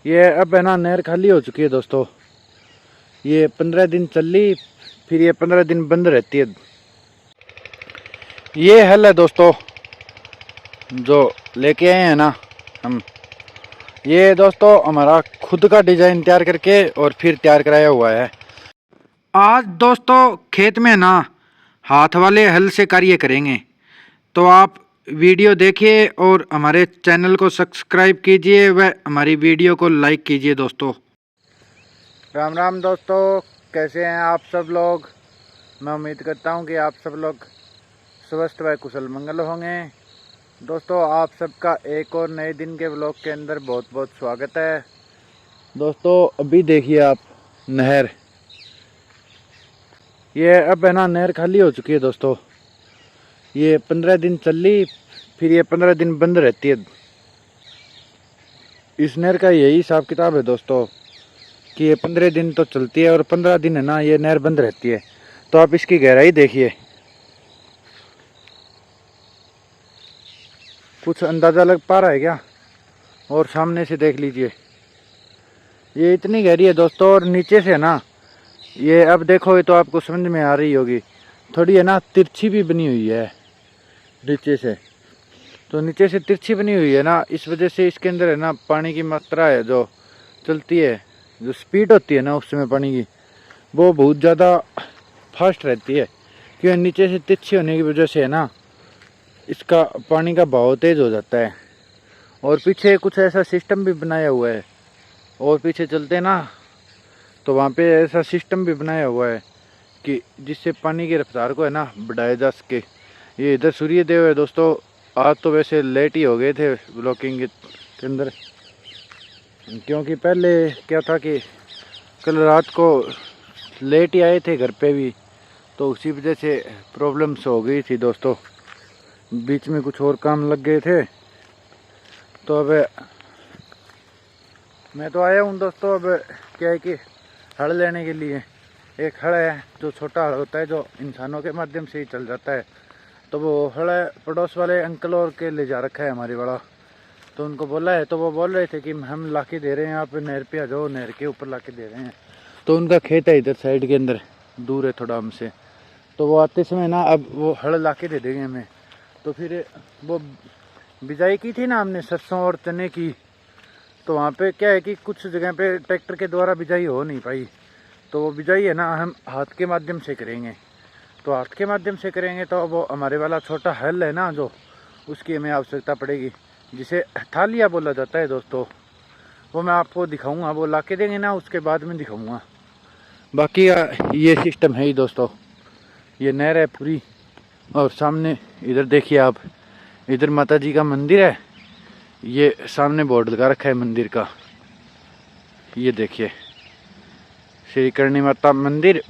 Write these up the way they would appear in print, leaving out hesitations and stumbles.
ये अब है ना नहर खाली हो चुकी है दोस्तों। ये 15 दिन चल ली, फिर ये 15 दिन बंद रहती है। ये हल है दोस्तों जो लेके आए हैं ना हम। ये दोस्तों हमारा खुद का डिजाइन तैयार करके और फिर तैयार कराया हुआ है। आज दोस्तों खेत में ना हाथ वाले हल से कार्य करेंगे, तो आप वीडियो देखिए और हमारे चैनल को सब्सक्राइब कीजिए व हमारी वीडियो को लाइक कीजिए दोस्तों। राम राम दोस्तों, कैसे हैं आप सब लोग। मैं उम्मीद करता हूं कि आप सब लोग स्वस्थ व कुशल मंगल होंगे। दोस्तों आप सबका एक और नए दिन के व्लॉग के अंदर बहुत बहुत स्वागत है। दोस्तों अभी देखिए आप नहर, ये अब है ना नहर खाली हो चुकी है दोस्तों। ये 15 दिन चल ली, फिर ये 15 दिन बंद रहती है। इस नहर का यही हिसाब किताब है दोस्तों कि ये 15 दिन तो चलती है और 15 दिन है ना ये नहर बंद रहती है। तो आप इसकी गहराई देखिए, कुछ अंदाज़ा लग पा रहा है क्या? और सामने से देख लीजिए, ये इतनी गहरी है दोस्तों। और नीचे से है ना, ये अब देखो तो आपको समझ में आ रही होगी, थोड़ी है ना तिरछी भी बनी हुई है नीचे से। तो नीचे से तिरछी बनी हुई है ना, इस वजह से इसके अंदर है ना पानी की मात्रा है जो चलती है, जो स्पीड होती है ना उस समय पानी की, वो बहुत ज़्यादा फास्ट रहती है। क्योंकि नीचे से तिरछी होने की वजह से है ना इसका पानी का बहाव तेज़ हो जाता है। और पीछे कुछ ऐसा सिस्टम भी बनाया हुआ है, और पीछे चलते ना तो वहाँ पे ऐसा सिस्टम भी बनाया हुआ है कि जिससे पानी की रफ्तार को है ना बढ़ाया जा सके। ये इधर सूर्य देव है दोस्तों। आज तो वैसे लेट ही हो गए थे ब्लॉकिंग के अंदर, क्योंकि पहले क्या था कि कल रात को लेट ही आए थे घर पे भी, तो उसी वजह से प्रॉब्लम्स हो गई थी दोस्तों। बीच में कुछ और काम लग गए थे। तो अब मैं तो आया हूँ दोस्तों। अब क्या है कि हल लेने के लिए, एक हल है जो छोटा हल होता है जो इंसानों के माध्यम से ही चल जाता है। तो वो हल है पड़ोस वाले अंकल और के ले जा रखा है हमारे बड़ा। तो उनको बोला है, तो वो बोल रहे थे कि हम ला के दे रहे हैं, आप नहर पे आ जाओ, नहर के ऊपर ला के दे रहे हैं। तो उनका खेत है इधर साइड के अंदर, दूर है थोड़ा हमसे। तो वो आते समय ना अब वो हल ला के दे देंगे हमें। तो फिर वो बिजाई की थी ना हमने सरसों और चने की, तो वहाँ पे क्या है कि कुछ जगह पे ट्रैक्टर के द्वारा बिजाई हो नहीं पाई। तो वो बिजाई है ना हम हाथ के माध्यम से करेंगे। तो हाथ के माध्यम से करेंगे तो वो हमारे वाला छोटा हल है ना जो, उसकी हमें आवश्यकता पड़ेगी, जिसे थालिया बोला जाता है दोस्तों। वो मैं आपको दिखाऊंगा, वो ला के देंगे ना उसके बाद में दिखाऊंगा। बाकी ये सिस्टम है ही दोस्तों। ये नहर है पूरी, और सामने इधर देखिए आप, इधर माता जी का मंदिर है। ये सामने बोर्ड लगा रखा है मंदिर का, ये देखिए श्री करणी माता मंदिर।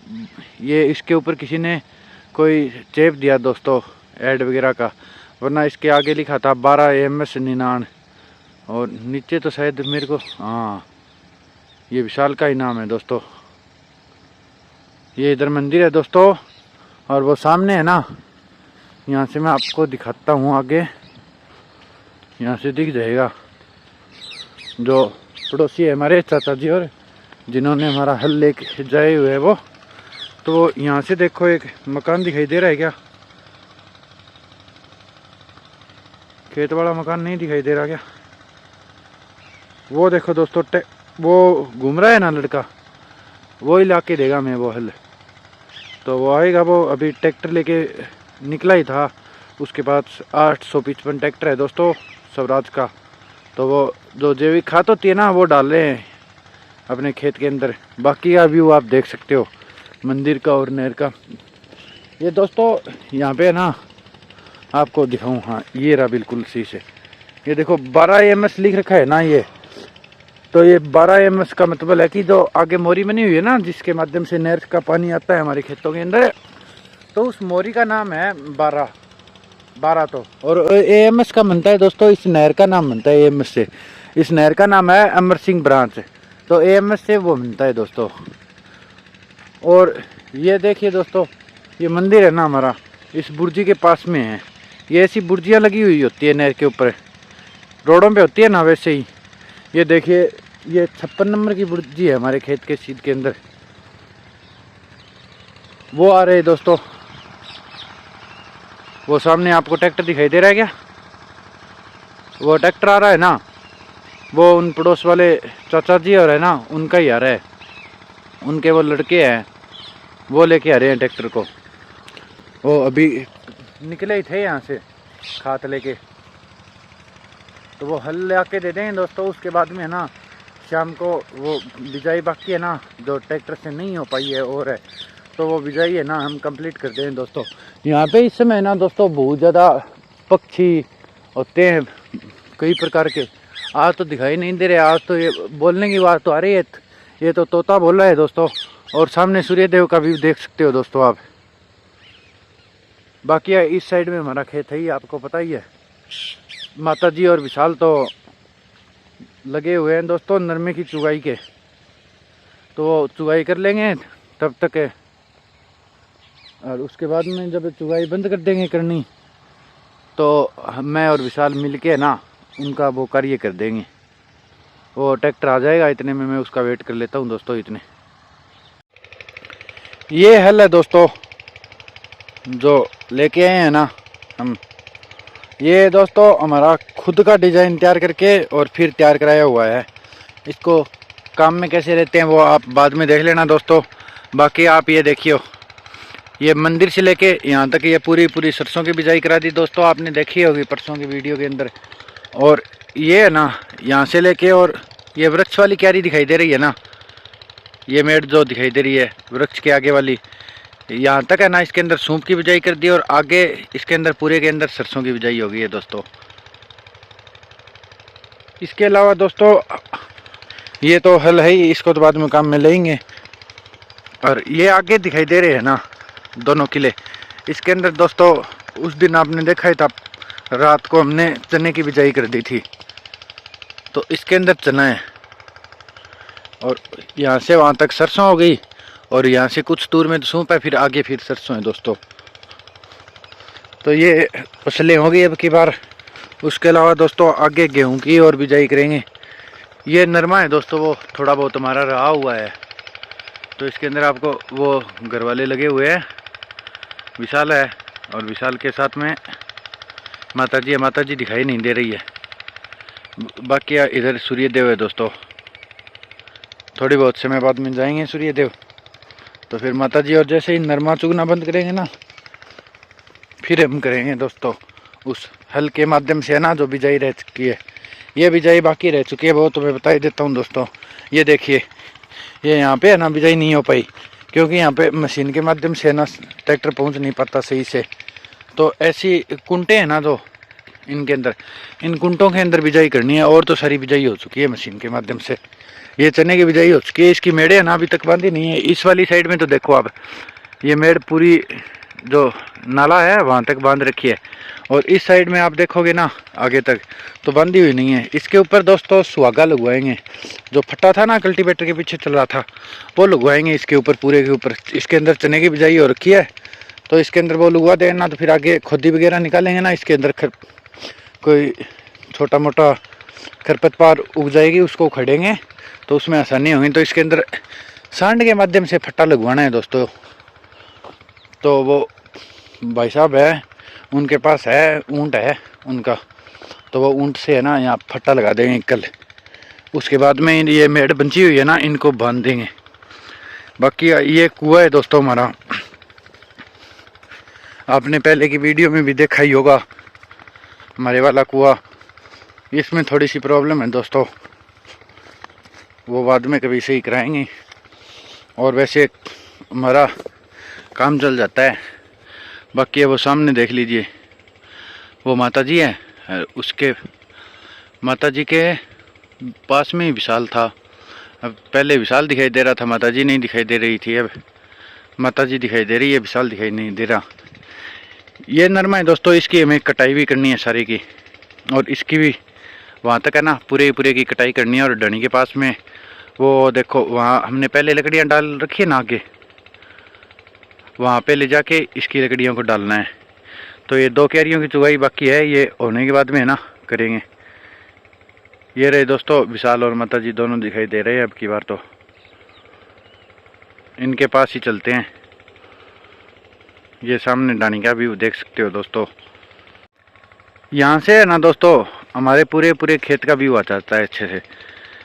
ये इसके ऊपर किसी ने कोई चेप दिया दोस्तों ऐड वगैरह का, वरना इसके आगे लिखा था 12 AMS निनान। और नीचे तो शायद मेरे को, हाँ ये विशाल का ही नाम है दोस्तों। ये इधर मंदिर है दोस्तों, और वो सामने है ना, यहाँ से मैं आपको दिखाता हूँ आगे, यहाँ से दिख जाएगा। जो पड़ोसी है हमारे चाचा जी और जिन्होंने हमारा हल लेके जाए हुए हैं वो, तो यहाँ से देखो एक मकान दिखाई दे रहा है क्या? खेत वाला मकान नहीं दिखाई दे रहा क्या? वो देखो दोस्तों, वो घूम रहा है ना लड़का, वो ही ला के देगा मैं वो हल। तो वो आएगा, वो अभी ट्रैक्टर लेके निकला ही था। उसके पास 855 ट्रैक्टर है दोस्तों स्वराज का। तो वो जो जैविक खाद होती है ना वो डाल रहे हैं अपने खेत के अंदर। बाकी का व्यू आप देख सकते हो मंदिर का और नहर का। ये दोस्तों यहाँ पे ना आपको दिखाऊं, हाँ ये रहा बिल्कुल सी से, ये देखो 12 AMS लिख रखा है ना ये। तो ये 12 AMS का मतलब है कि जो आगे मोरी बनी हुई है ना, जिसके माध्यम से नहर का पानी आता है हमारे खेतों के अंदर, तो उस मोरी का नाम है 12 तो। और AMS का बनता है दोस्तों, इस नहर का नाम बनता है AMS से। इस नहर का नाम है अमर सिंह ब्रांच, तो AMS से वो बनता है दोस्तों। और ये देखिए दोस्तों, ये मंदिर है ना हमारा, इस बुर्जी के पास में है। ये ऐसी बुर्जियाँ लगी हुई होती है नहर के ऊपर, रोडों पे होती है ना वैसे ही। ये देखिए ये 56 नंबर की बुर्जी है हमारे खेत के सीध के अंदर। वो आ रहे हैं दोस्तों, वो सामने आपको ट्रैक्टर दिखाई दे रहा है क्या? वो ट्रैक्टर आ रहा है ना, वो उन पड़ोस वाले चाचा जी और है ना, उनका ही आ रहा है। उनके वो लड़के हैं, वो लेके आ रहे हैं ट्रैक्टर को। वो अभी निकले ही थे यहाँ से खात लेके, तो वो हल ले आके दे देंगे दोस्तों। उसके बाद में है ना शाम को वो बिजाई बाकी है ना, जो ट्रैक्टर से नहीं हो पाई है और है, तो वो बिजाई है ना हम कंप्लीट कर देंगे दोस्तों। यहाँ पे इस समय ना दोस्तों बहुत ज़्यादा पक्षी होते हैं कई प्रकार के। आज तो दिखाई नहीं दे रहे, आज तो ये बोलने की बात तो आ रही है, ये तो तोता बोल रहा है दोस्तों। और सामने सूर्यदेव का व्यू देख सकते हो दोस्तों आप। बाकी इस साइड में हमारा खेत है ही, आपको पता ही है। माता जी और विशाल तो लगे हुए हैं दोस्तों नरमे की चुगाई के, तो वो चुगाई कर लेंगे तब तक है। और उसके बाद में जब चुगाई बंद कर देंगे करनी, तो मैं और विशाल मिल के ना उनका वो कार्य कर देंगे। वो ट्रैक्टर आ जाएगा, इतने में मैं उसका वेट कर लेता हूँ दोस्तों। इतने ये हल है दोस्तों जो लेके आए हैं ना हम, ये दोस्तों हमारा खुद का डिज़ाइन तैयार करके और फिर तैयार कराया हुआ है। इसको काम में कैसे रहते हैं वो आप बाद में देख लेना दोस्तों। बाकी आप ये देखियो, ये मंदिर से लेके यहाँ तक ये पूरी सरसों की बिजाई करा दी दोस्तों, आपने देखी होगी परसों की वीडियो के अंदर। और ये है ना यहाँ से लेके, और ये वृक्ष वाली क्यारी दिखाई दे रही है ना, ये मेड़ जो दिखाई दे रही है वृक्ष के आगे वाली, यहाँ तक है ना इसके अंदर सूंप की बिजाई कर दी, और आगे इसके अंदर पूरे के अंदर सरसों की बिजाई होगी है दोस्तों। इसके अलावा दोस्तों ये तो हल है ही, इसको तो बाद में काम में लेंगे। और ये आगे दिखाई दे रहे हैं ना दोनों किले, इसके अंदर दोस्तों उस दिन आपने देखा ही था, रात को हमने चने की बिजाई कर दी थी, तो इसके अंदर चना है। और यहाँ से वहाँ तक सरसों हो गई, और यहाँ से कुछ दूर में सूंप है, फिर आगे फिर सरसों है दोस्तों। तो ये फसलें हो गई अब की बार। उसके अलावा दोस्तों आगे गेहूं की और बिजाई करेंगे। ये नरमा है दोस्तों, वो थोड़ा बहुत हमारा रहा हुआ है, तो इसके अंदर आपको वो घर वाले लगे हुए हैं, विशाल है और विशाल के साथ में माता जी है। माता जी दिखाई नहीं दे रही है। बाकी इधर सूर्यदेव है दोस्तों, थोड़ी बहुत समय बाद में जाएंगे सूर्यदेव, तो फिर माता जी और जैसे ही नरमा चुगना बंद करेंगे ना, फिर हम करेंगे दोस्तों उस हल के माध्यम से है ना जो बिजाई रह चुकी है। ये बिजाई बाकी रह चुकी है, वो तो मैं बता ही देता हूँ दोस्तों। ये देखिए, ये यहाँ पे है ना बिजाई नहीं हो पाई, क्योंकि यहाँ पे मशीन के माध्यम से ना ट्रैक्टर पहुँच नहीं पाता सही से। तो ऐसी कुंटे हैं ना जो इनके अंदर, इन कुंटों के अंदर बिजाई करनी है, और तो सारी बिजाई हो चुकी है मशीन के माध्यम से। ये चने की बिजाई हो चुकी है, इसकी मेड़े है ना अभी तक बांधी नहीं है। इस वाली साइड में तो देखो आप, ये मेड़ पूरी जो नाला है वहाँ तक बांध रखी है, और इस साइड में आप देखोगे ना आगे तक तो बांधी हुई नहीं है। इसके ऊपर दोस्तों सुहागा लगवाएंगे, जो फटा था ना कल्टीवेटर के पीछे चल रहा था, वो लगवाएंगे इसके ऊपर, पूरे के ऊपर। इसके अंदर चने की बिजाई हो रखी है, तो इसके अंदर वो लगवा देना, तो फिर आगे खुदी वगैरह निकालेंगे ना, इसके अंदर कोई छोटा मोटा खरपतवार उग जाएगी, उसको उखड़ेंगे तो उसमें आसानी होगी। तो इसके अंदर सांड के माध्यम से फट्टा लगवाना है दोस्तों। तो वो भाई साहब है, उनके पास है ऊँट है उनका, तो वो ऊँट से है ना यहाँ फट्टा लगा देंगे कल। उसके बाद में ये मेड़ बंची हुई है ना, इनको बांध देंगे। बाकी ये कुआं है दोस्तों हमारा, आपने पहले की वीडियो में भी देखा ही होगा हमारे वाला कुआं। इसमें थोड़ी सी प्रॉब्लम है दोस्तों, वो बाद में कभी सही कराएंगे, और वैसे हमारा काम चल जाता है। बाकी वो सामने देख लीजिए, वो माता जी है, उसके माता जी के पास में ही विशाल था। अब पहले विशाल दिखाई दे रहा था, माता जी नहीं दिखाई दे रही थी, अब माता जी दिखाई दे रही है, विशाल दिखाई नहीं दे रहा। ये नरमा है दोस्तों, इसकी हमें कटाई भी करनी है सारी की, और इसकी भी वहाँ तक है ना पूरे की कटाई करनी है। और डणी के पास में वो देखो, वहाँ हमने पहले लकड़ियाँ डाल रखी है ना आगे, वहाँ पे ले जाके इसकी लकड़ियों को डालना है। तो ये 2 क्यारियों की चुगाई बाकी है, ये होने के बाद में है ना करेंगे। ये रहे दोस्तों विशाल और माता जी दोनों दिखाई दे रहे हैं। अब की बार तो इनके पास ही चलते हैं। ये सामने डानी का व्यू देख सकते हो दोस्तों। यहाँ से है ना दोस्तों हमारे पूरे खेत का व्यू आ जाता है अच्छे से।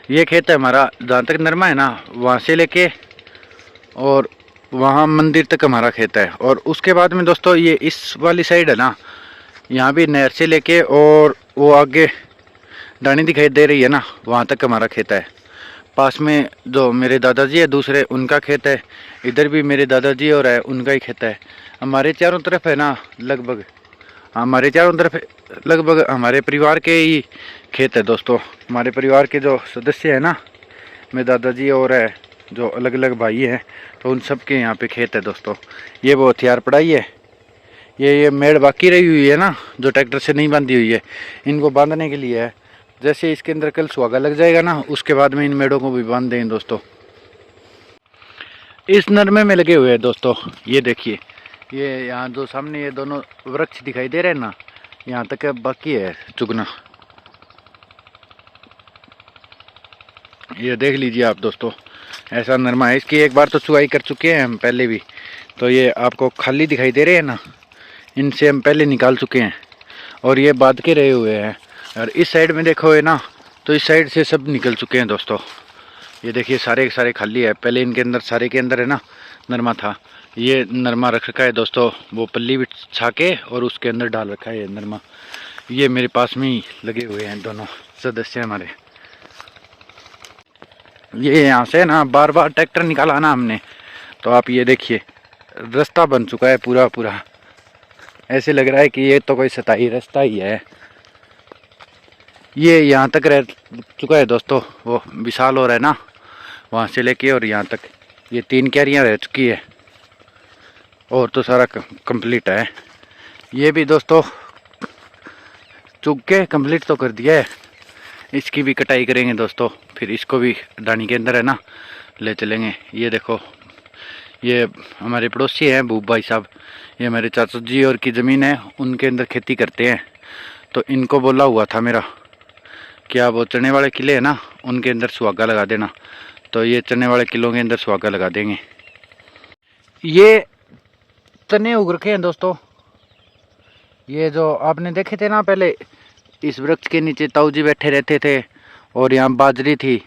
ये खेत है हमारा, जहाँ तक नरमा है ना वहाँ से लेके और वहाँ मंदिर तक हमारा खेत है। और उसके बाद में दोस्तों ये इस वाली साइड है ना, यहाँ भी नहर से लेके और वो आगे डानी दिखाई दे रही है ना, वहाँ तक हमारा खेत है। पास में जो मेरे दादाजी है दूसरे, उनका खेत है। इधर भी मेरे दादाजी और है, उनका ही खेत है। हमारे चारों तरफ है ना लगभग हमारे परिवार के ही खेत है दोस्तों। हमारे परिवार के जो सदस्य है ना, मेरे दादाजी और है जो अलग अलग भाई हैं, तो उन सब के यहाँ पे खेत है दोस्तों। ये वो हथियार पड़ाई है। ये मेड़ बाकी रही हुई है ना, जो ट्रैक्टर से नहीं बांधी हुई है, इनको बांधने के लिए है। जैसे इसके अंदर कल सुहागा लग जाएगा ना, उसके बाद में इन मेड़ों को भी बांध देंगे दोस्तों। इस नरमे में लगे हुए हैं दोस्तों। ये देखिए, ये यहाँ जो सामने ये दोनों वृक्ष दिखाई दे रहे हैं ना, यहाँ तक बाकी है चुगना। ये देख लीजिए आप दोस्तों, ऐसा नरमा है। इसकी एक बार तो चुगाई कर चुके हैं हम पहले भी। तो ये आपको खाली दिखाई दे रहे हैं ना, इनसे हम पहले निकाल चुके हैं और ये बांध के रहे हुए हैं। और इस साइड में देखो है ना, तो इस साइड से सब निकल चुके हैं दोस्तों। ये देखिए सारे सारे खाली है। पहले इनके अंदर सारे के अंदर है ना नरमा था। ये नरमा रख रखा है दोस्तों, वो पल्ली बिछा के और उसके अंदर डाल रखा है ये नरमा। ये मेरे पास में ही लगे हुए हैं दोनों सदस्य हमारे। ये यहाँ से ना बार बार ट्रैक्टर निकाला ना हमने, तो आप ये देखिए रास्ता बन चुका है पूरा। ऐसे लग रहा है कि ये तो कोई सताई रास्ता ही है। ये यहाँ तक रह चुका है दोस्तों, वो विशाल हो रहा है ना, वहाँ से लेके और यहाँ तक ये 3 क्यारियाँ रह चुकी है और तो सारा कंप्लीट है। ये भी दोस्तों चुग के कंप्लीट तो कर दिया है। इसकी भी कटाई करेंगे दोस्तों, फिर इसको भी डानी के अंदर है ना ले चलेंगे। ये देखो, ये हमारे पड़ोसी हैं भूप भाई साहब, ये मेरे चाचा जी और की ज़मीन है, उनके अंदर खेती करते हैं। तो इनको बोला हुआ था मेरा कि आप वो चने वाले किले है ना, उनके अंदर सुहागा लगा देना। तो ये चने वाले किलों के अंदर सुहागा लगा देंगे। ये चने उग रखे हैं दोस्तों। ये जो आपने देखे थे ना पहले, इस वृक्ष के नीचे ताऊ जी बैठे रहते थे और यहाँ बाजरी थी,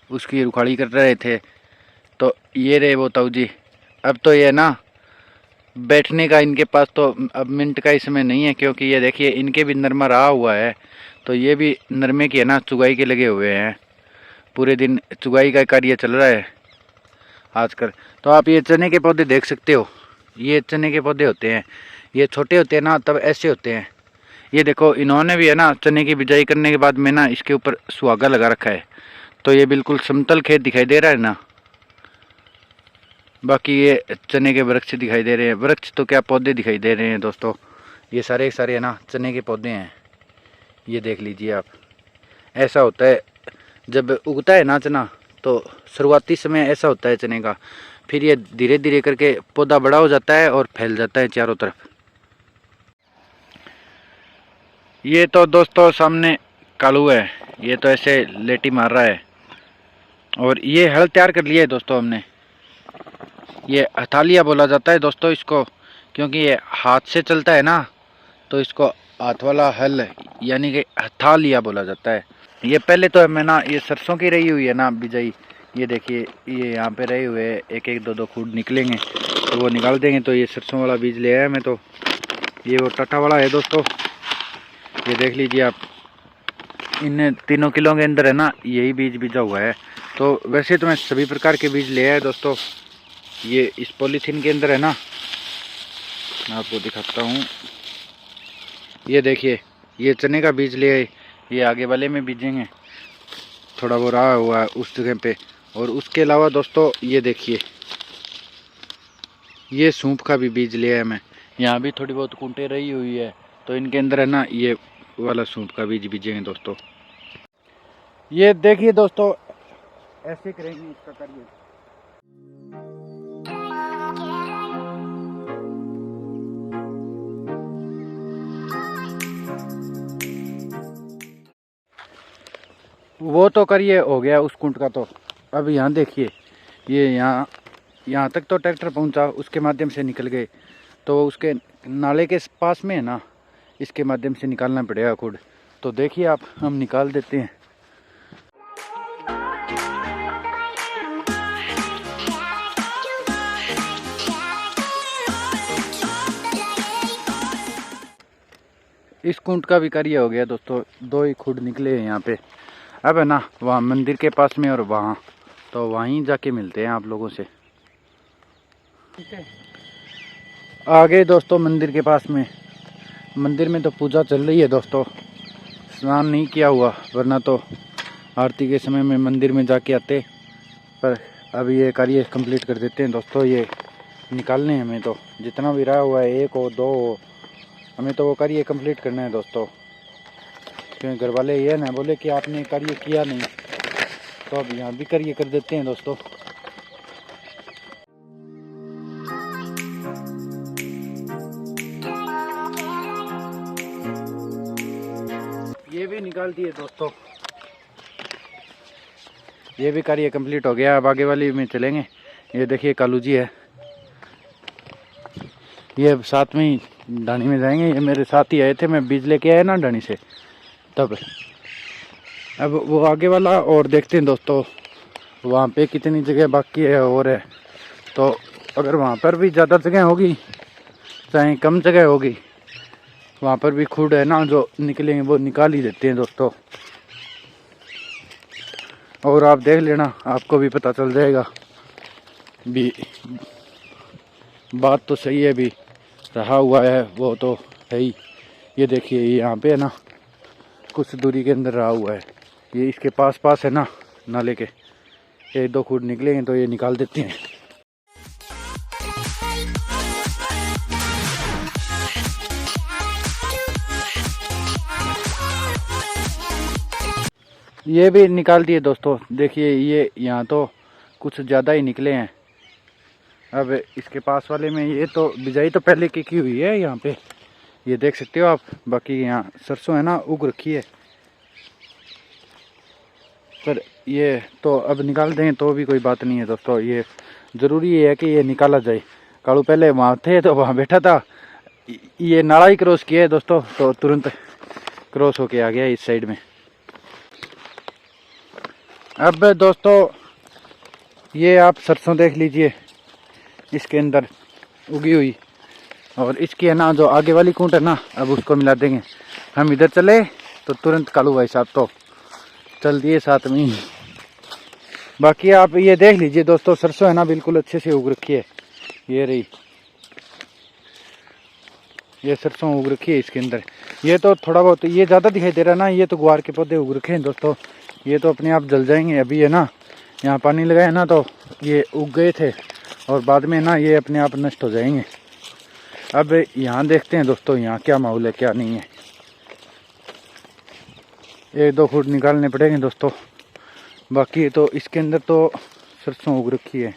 उसकी रुखाड़ी कर रहे थे। तो ये रहे वो ताऊ जी। अब तो ये ना बैठने का इनके पास तो अब मिनट का इसमें नहीं है, क्योंकि ये देखिए इनके भी नरमा रहा हुआ है। तो ये भी नरमे की है ना चुगाई के लगे हुए हैं। पूरे दिन चुगाई का कार्य चल रहा है आजकल। तो आप ये चने के पौधे देख सकते हो, ये चने के पौधे होते हैं। ये छोटे होते हैं ना तब ऐसे होते हैं। ये देखो इन्होंने भी है ना चने की बिजाई करने के बाद में ना इसके ऊपर सुहागा लगा रखा है। तो ये बिल्कुल समतल खेत दिखाई दे रहा है ना। बाकी ये चने के वृक्ष दिखाई दे रहे हैं, वृक्ष तो क्या पौधे दिखाई दे रहे हैं दोस्तों। ये सारे सारे है ना चने के पौधे हैं। ये देख लीजिए आप, ऐसा होता है जब उगता है ना चना, तो शुरुआती समय ऐसा होता है चने का। फिर ये धीरे धीरे करके पौधा बड़ा हो जाता है और फैल जाता है चारों तरफ। ये तो दोस्तों सामने कालू है, ये तो ऐसे लेटी मार रहा है। और ये हल तैयार कर लिया है दोस्तों हमने। ये हथालिया बोला जाता है दोस्तों इसको, क्योंकि ये हाथ से चलता है ना, तो इसको हाथ वाला हल यानी कि हथालिया बोला जाता है। ये पहले तो हमें ना ये सरसों की रही हुई है ना बिजाई। ये देखिए ये यहाँ पे रहे हुए एक एक दो खूट निकलेंगे, तो वो निकाल देंगे। तो ये सरसों वाला बीज ले आया मैं, तो ये वो टाटा वाला है दोस्तों। ये देख लीजिए आप, इन 3 किलो के अंदर है ना यही बीज बीजा हुआ है। तो वैसे तो मैं सभी प्रकार के बीज ले आया दोस्तों। ये इस पॉलीथीन के अंदर है ना, मैं आपको दिखाता हूँ। ये देखिए ये चने का बीज ले आए, ये आगे वाले में बीजेंगे, थोड़ा वो रहा हुआ है उस जगह पे। और उसके अलावा दोस्तों ये देखिए ये सूंफ का भी बीज ले आया मैं। यहाँ भी थोड़ी बहुत कुंटे रही हुई है, तो इनके अंदर है ना ये वाला सूंफ का बीज बीजेंगे दोस्तों। ये देखिए दोस्तों ऐसे करेंगे इसका कार्य। वो तो करिए हो गया उस कुंड का। तो अब यहाँ देखिए, ये यहाँ तक तो ट्रैक्टर पहुँचा, उसके माध्यम से निकल गए। तो उसके नाले के पास में है ना, इसके माध्यम से निकालना पड़ेगा खुद। तो देखिए आप, हम निकाल देते हैं। इस कुंड का भी कार्य हो गया दोस्तों, 2 ही खुड निकले हैं यहाँ पे। अब है ना, वहाँ मंदिर के पास में और वहाँ, तो वहीं जाके मिलते हैं आप लोगों से। आ गए दोस्तों मंदिर के पास में। मंदिर में तो पूजा चल रही है दोस्तों, स्नान नहीं किया हुआ, वरना तो आरती के समय में मंदिर में जाके आते। पर अब ये कार्य कंप्लीट कर देते हैं दोस्तों। ये निकालने हैं हमें, तो जितना भी रहा हुआ है, 1 हो 2 हो, हमें तो वो कार्य कंप्लीट करना है दोस्तों। क्योंकि घर वाले ये ना बोले कि आपने कार्य किया नहीं, तो अब यहाँ भी कार्य कर देते हैं दोस्तों। ये भी निकाल दिए दोस्तों, ये भी कार्य कंप्लीट हो गया। अब आगे वाली में चलेंगे। ये देखिए कालू जी है, ये साथ में ही ढाणी में जाएंगे। ये मेरे साथ ही आए थे, मैं बीज लेके आया ना ढाणी से तब। अब वो आगे वाला और देखते हैं दोस्तों, वहाँ पे कितनी जगह बाकी है और है। तो अगर वहाँ पर भी ज़्यादा जगह होगी, चाहे कम जगह होगी, वहाँ पर भी खुड है ना जो निकलेंगे, वो निकाल ही देते हैं दोस्तों। और आप देख लेना, आपको भी पता चल जाएगा। भी बात तो सही है, भी रहा हुआ है वो तो है ही। ये देखिए यहाँ पे है ना, कुछ दूरी के अंदर रहा हुआ है। ये इसके पास है ना नाले के, 1-2 खुड निकलेंगे तो ये निकाल देते हैं। ये भी निकाल दिए दोस्तों। देखिए ये यहाँ तो कुछ ज़्यादा ही निकले हैं। अब इसके पास वाले में ये तो बिजाई तो पहले की हुई है यहाँ पे, ये देख सकते हो आप। बाकी यहाँ सरसों है ना उग रखी है, पर ये तो अब निकाल दें तो भी कोई बात नहीं है दोस्तों। ये ज़रूरी है कि ये निकाला जाए। कालू पहले वहाँ थे तो वहाँ बैठा था, ये नाला ही क्रॉस किया है दोस्तों, तो तुरंत क्रॉस होके आ गया इस साइड में। अब दोस्तों ये आप सरसों देख लीजिए, इसके अंदर उगी हुई। और इसकी है ना जो आगे वाली कूंट है ना, अब उसको मिला देंगे। हम इधर चले तो तुरंत कालू भाई साहब तो चल दिए साथ में ही। बाकी आप ये देख लीजिए दोस्तों, सरसों है ना बिल्कुल अच्छे से उग रखी है। ये रही, ये सरसों उग रखी है इसके अंदर। ये तो थोड़ा बहुत, ये ज़्यादा दिखाई दे रहा है ना, ये तो ग्वार के पौधे उग रखे हैं दोस्तों। ये तो अपने आप जल जाएंगे। अभी है ना यहाँ पानी लगाया ना, तो ये उग गए थे और बाद में ना ये अपने आप नष्ट हो जाएंगे। अब यहाँ देखते हैं दोस्तों, यहाँ क्या माहौल है क्या नहीं है। 1-2 फुट निकालने पड़ेंगे दोस्तों। बाकी तो इसके अंदर तो सरसों उग रखी है,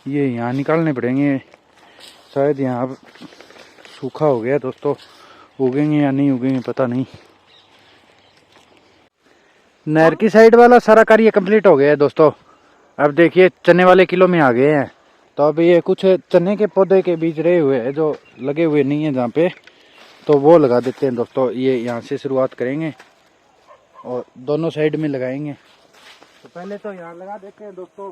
ये यहाँ निकालने पड़ेंगे। शायद यहाँ सूखा हो गया दोस्तों, उगेंगे या नहीं उगेंगे पता नहीं। नहर की साइड वाला सारा कार्य कंप्लीट हो गया है दोस्तों। अब देखिए चने वाले किलो में आ गए हैं। तो अब ये कुछ चने के पौधे के बीज रहे हुए हैं जो लगे हुए नहीं है जहाँ पे, तो वो लगा देते हैं दोस्तों। ये यहाँ से शुरुआत करेंगे और दोनों साइड में लगाएंगे। तो पहले तो यहाँ लगा देते हैं दोस्तों।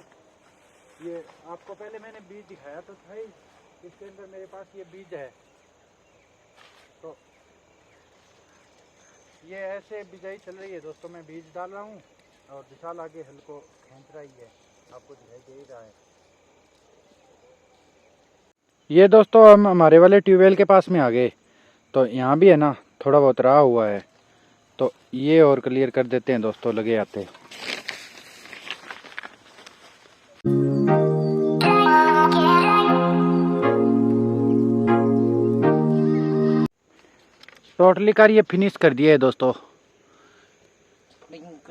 ये आपको पहले मैंने बीज दिखाया तो था ही, इसके अंदर मेरे पास ये बीज है। तो ये ऐसे बिजाई चल रही है दोस्तों, मैं बीज डाल रहा हूँ और विशाल आगे हल को खींच रही है, आपको दिखाई दे ही रहा है। ये दोस्तों हम हमारे वाले ट्यूबवेल के पास में आ गए। तो यहाँ भी है ना थोड़ा बहुत रहा हुआ है, तो ये और क्लियर कर देते हैं दोस्तों, लगे आते। टोटली कार्य फिनिश कर दिया है दोस्तों।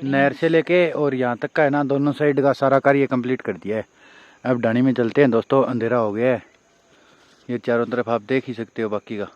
नहर से लेके और यहाँ तक का है ना, दोनों साइड का सारा कार्य कंप्लीट कर दिया है। अब ढाणी में चलते हैं दोस्तों, अंधेरा हो गया है। ये चारों तरफ आप देख ही सकते हो बाकी का।